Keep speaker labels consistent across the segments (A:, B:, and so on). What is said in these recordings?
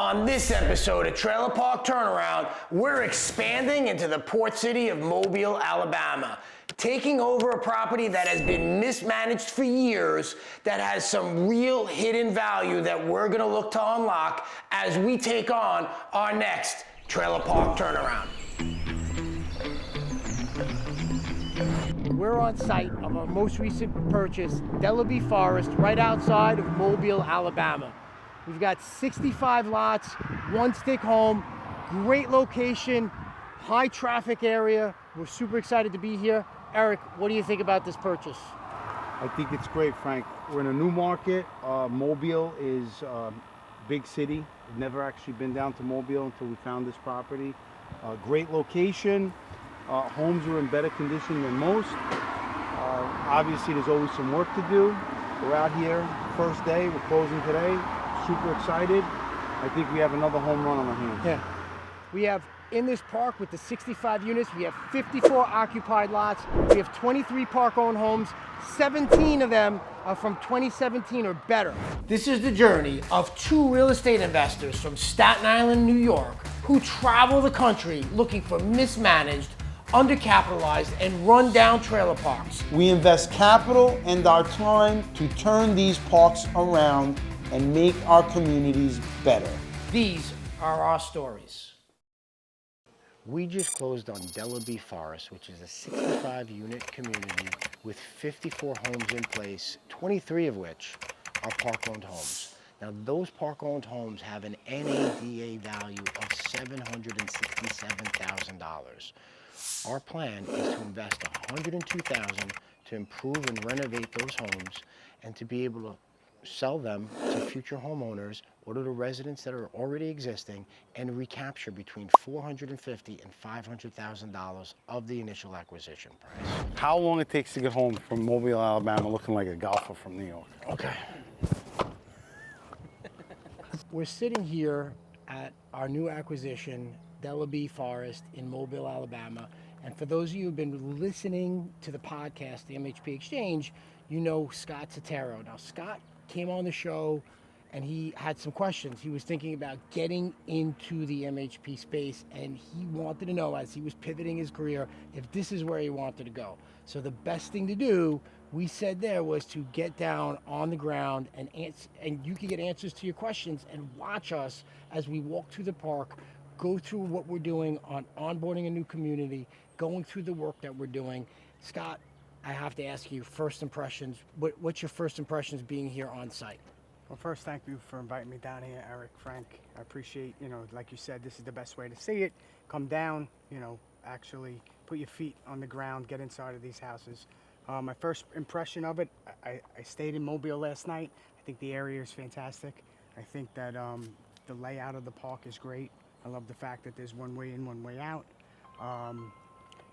A: On this episode of Trailer Park Turnaround, we're expanding into the port city of Mobile, Alabama, taking over a property that has been mismanaged for years, that has some real hidden value that we're gonna look to unlock as we take on our next Trailer Park Turnaround.
B: We're on site of our most recent purchase, Delabe Forest, right outside of Mobile, Alabama. We've got 65 lots, one stick home, great location, high traffic area. We're super excited to be here. Eric, what do you think about this purchase?
C: I think it's great, Frank. We're in a new market. Mobile is a big city. I've never actually been down to Mobile until we found this property. Great location. Homes are in better condition than most. Obviously, there's always some work to do. We're out here, first day, we're closing today. Super excited. I think we have another home run on our hands.
B: Yeah. We have in this park with the 65 units, we have 54 occupied lots. We have 23 park-owned homes. 17 of them are from 2017 or better. This is the journey of two real estate investors from Staten Island, New York, who travel the country looking for mismanaged, undercapitalized, and run-down trailer parks.
D: We invest capital and our time to turn these parks around and make our communities better.
B: These are our stories. We just closed on Delabe Forest, which is a 65-unit community with 54 homes in place, 23 of which are park-owned homes. Now, those park-owned homes have an NADA value of $767,000. Our plan is to invest $102,000 to improve and renovate those homes and to be able to sell them to future homeowners or to the residents that are already existing and recapture between $450,000 and $500,000 of the initial acquisition price.
C: How long it takes to get home from Mobile, Alabama, looking like a golfer from New York?
B: Okay. We're sitting here at our new acquisition, Delabe Forest in Mobile, Alabama. And for those of you who've been listening to the podcast, the MHP Exchange, you know Scott Sotero. Now, Scott came on the show and he had some questions. He was thinking about getting into the MHP space, and he wanted to know, as he was pivoting his career, if this is where he wanted to go. So the best thing to do, we said there, was to get down on the ground and you can get answers to your questions and watch us as we walk through the park, go through what we're doing on onboarding a new community, going through the work that we're doing. Scott, I have to ask you, first impressions. What's your first impressions being here on site?
E: Well, first, thank you for inviting me down here, Eric, Frank. I appreciate, like you said, this is the best way to see it. Come down, actually put your feet on the ground, get inside of these houses. My first impression of it, I stayed in Mobile last night. I think the area is fantastic. I think that the layout of the park is great. I love the fact that there's one way in, one way out.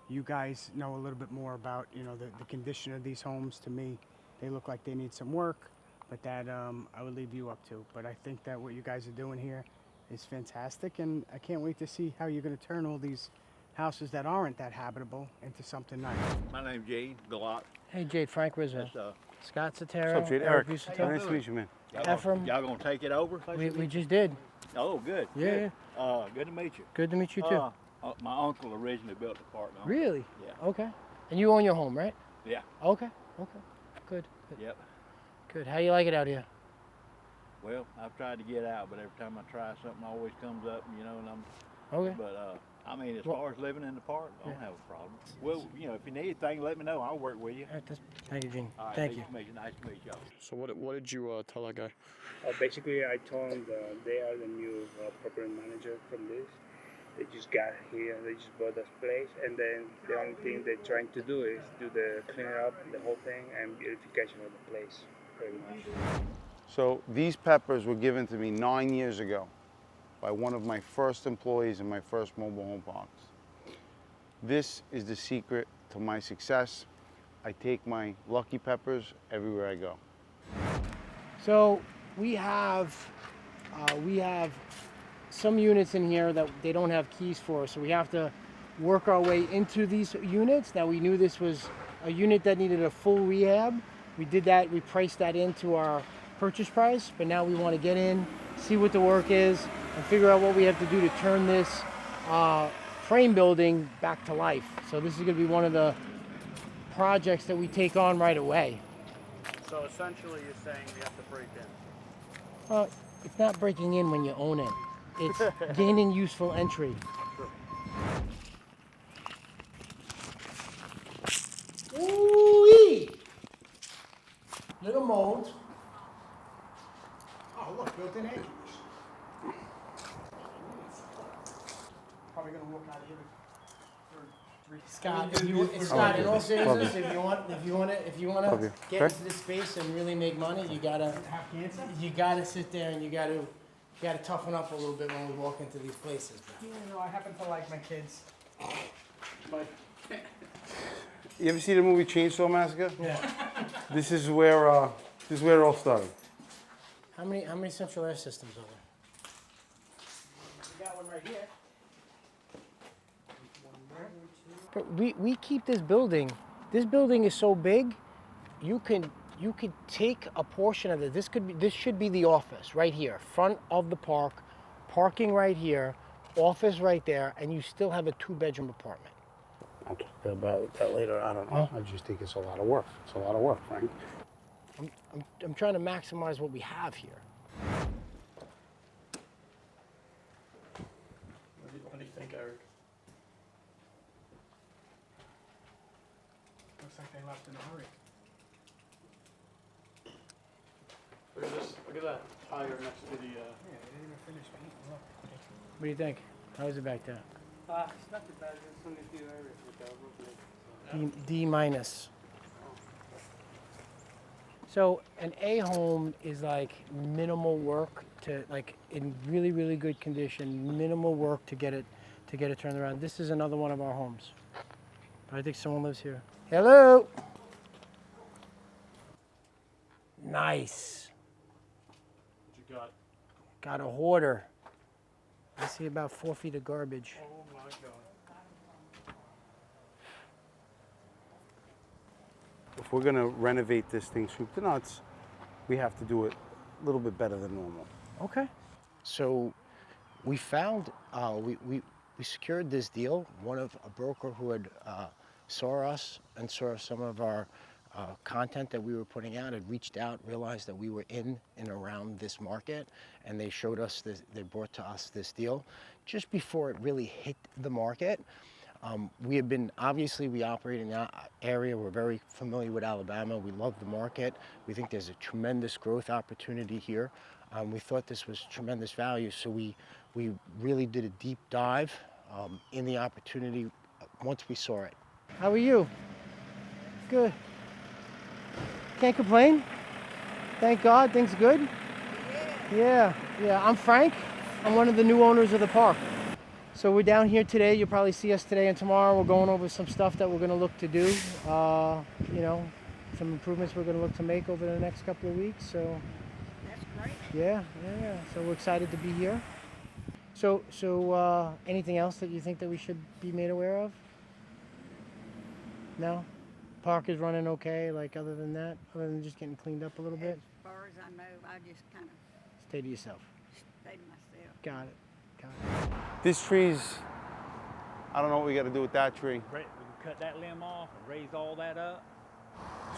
E: You guys know a little bit more about, the condition of these homes. To me, they look like they need some work, but that I would leave you up to. But I think that what you guys are doing here is fantastic, and I can't wait to see how you're going to turn all these houses that aren't that habitable into something nice.
F: My name's Jade Galot.
B: Hey, Jade, Frank Rizzo. Scott Sotero.
C: What's up, Jade? Eric.
B: Busuttil.
C: Nice to meet you, man.
B: Ephraim.
F: Y'all gonna take it over?
B: We just did.
F: Oh, good.
B: Yeah.
F: Good. Good to meet you.
B: Good to meet you too.
F: My uncle originally built the park.
B: Really?
F: Yeah.
B: Okay. And you own your home, right?
F: Yeah.
B: Okay. Good.
F: Yep.
B: Good. How you like it out here?
F: Well, I've tried to get out, but every time I try, something always comes up, and I'm.
B: Okay.
F: But as far as living in the park, I don't have a problem. Well, if you need anything, let me know. I'll work with you.
B: All right, Thank you, Gene.
F: All right,
B: Thank you.
F: Nice to meet y'all.
G: So what did you tell that guy?
H: Basically, I told them they are the new property manager from this. They just got here, they just bought this place, and then the only thing they're trying to do is do the clean up, the whole thing, and beautification of the place, pretty much.
C: So these peppers were given to me 9 years ago by one of my first employees in my first mobile home parks. This is the secret to my success. I take my lucky peppers everywhere I go.
B: So we have some units in here that they don't have keys for, so we have to work our way into these units. Now, we knew this was a unit that needed a full rehab. We did that, we priced that into our purchase price, but now we want to get in, see what the work is, and figure out what we have to do to turn this frame building back to life. So this is going to be one of the projects that we take on right away.
C: So essentially you're saying we have to break in.
B: Well, it's not breaking in when you own it. It's gaining useful entry. Ooh-wee! Little mold. Oh, look, built-in air conditioning. Probably gonna walk out of here for 3. Scott, in all seriousness, if you want to get into this space and really make money, you gotta have cancer. You gotta sit there and you gotta toughen up a little bit when we walk into these places.
E: Yeah, no, I happen to like my kids.
C: You ever see the movie Chainsaw Massacre?
B: Yeah.
C: This is where it all started.
B: How many central air systems are there?
E: We got one right here.
B: But we keep this building. This building is so big, you could take a portion of it. This should be the office right here, front of the park, parking right here, office right there, and you still have a 2-bedroom apartment.
C: I'll talk about that later. I don't know. I just think it's a lot of work. It's a lot of work, Frank.
B: I'm trying to maximize what we have here.
G: What do you think, Eric?
E: Looks like they left in a hurry.
G: Look at this. Look at that tire next to the.
E: Yeah, they didn't even finish painting. Look.
B: What do you think? How is it back there?
E: It's not too bad. There's only a few areas with that.
B: D minus. So an A home is like minimal work to, like, in really, really good condition, minimal work to get it turned around. This is another one of our homes. I think someone lives here. Hello. Nice.
G: What you got?
B: Got a hoarder. I see about 4 feet of garbage.
E: Oh my God.
C: If we're gonna renovate this thing soup to nuts, we have to do it a little bit better than normal.
B: Okay. So we found, we secured this deal. One of a broker who had saw us and saw some of our content that we were putting out, had reached out, realized that we were in and around this market, and they showed us this, they brought to us this deal just before it really hit the market. We have been, obviously we operate in that area, we're very familiar with Alabama, we love the market, we think there's a tremendous growth opportunity here. We thought this was tremendous value, so we really did a deep dive in the opportunity once we saw it. How are you? Good. Can't complain. Thank God, things good? Yeah, I'm Frank. I'm one of the new owners of the park. So we're down here today. You'll probably see us today and tomorrow. We're going over some stuff that we're going to look to do. You know, some improvements we're going to look to make over the next couple of weeks. So
I: That's great.
B: yeah. So we're excited to be here. So anything else that you think that we should be made aware of? No? Park is running okay, like other than that? Other than just getting cleaned up a little bit?
I: As far as I know, I just kind of
B: Stay to yourself.
I: stay to myself.
B: Got it.
C: This tree's, I don't know what we gotta do with that tree.
F: We can cut that limb off and raise all that up.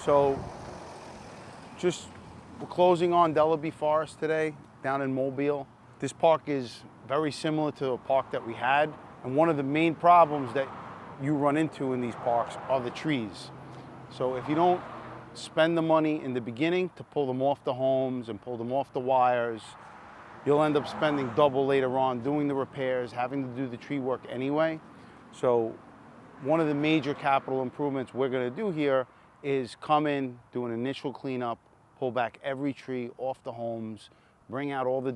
C: So, we're closing on Delabe Forest today, down in Mobile. This park is very similar to a park that we had, and one of the main problems that you run into in these parks are the trees. So if you don't spend the money in the beginning to pull them off the homes and pull them off the wires, you'll end up spending double later on doing the repairs, having to do the tree work anyway. So one of the major capital improvements we're gonna do here is come in, do an initial cleanup, pull back every tree off the homes, bring out all the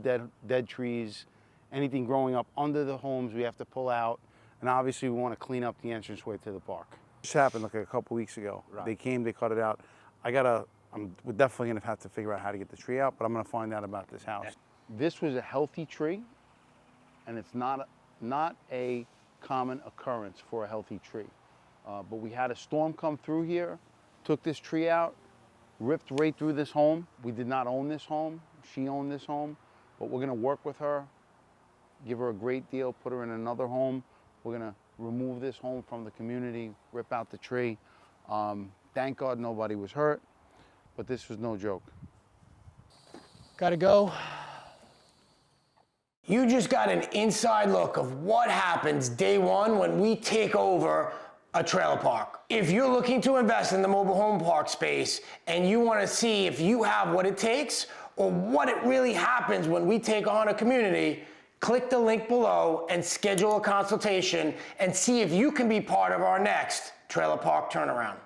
C: dead trees, anything growing up under the homes we have to pull out, and obviously we want to clean up the entranceway to the park. This happened like a couple weeks ago. Right. They came, they cut it out. We're definitely gonna have to figure out how to get the tree out, but I'm gonna find out about this house. This was a healthy tree, and it's not a common occurrence for a healthy tree. But we had a storm come through here, took this tree out, ripped right through this home. We did not own this home. She owned this home, but we're gonna work with her
D: give her a great deal, put her in another home. We're gonna remove this home from the community, rip out the tree. Thank God nobody was hurt, but this was no joke.
B: Gotta go.
A: You just got an inside look of what happens day one when we take over a trailer park. If you're looking to invest in the mobile home park space and you want to see if you have what it takes or what it really happens when we take on a community, click the link below and schedule a consultation and see if you can be part of our next trailer park turnaround.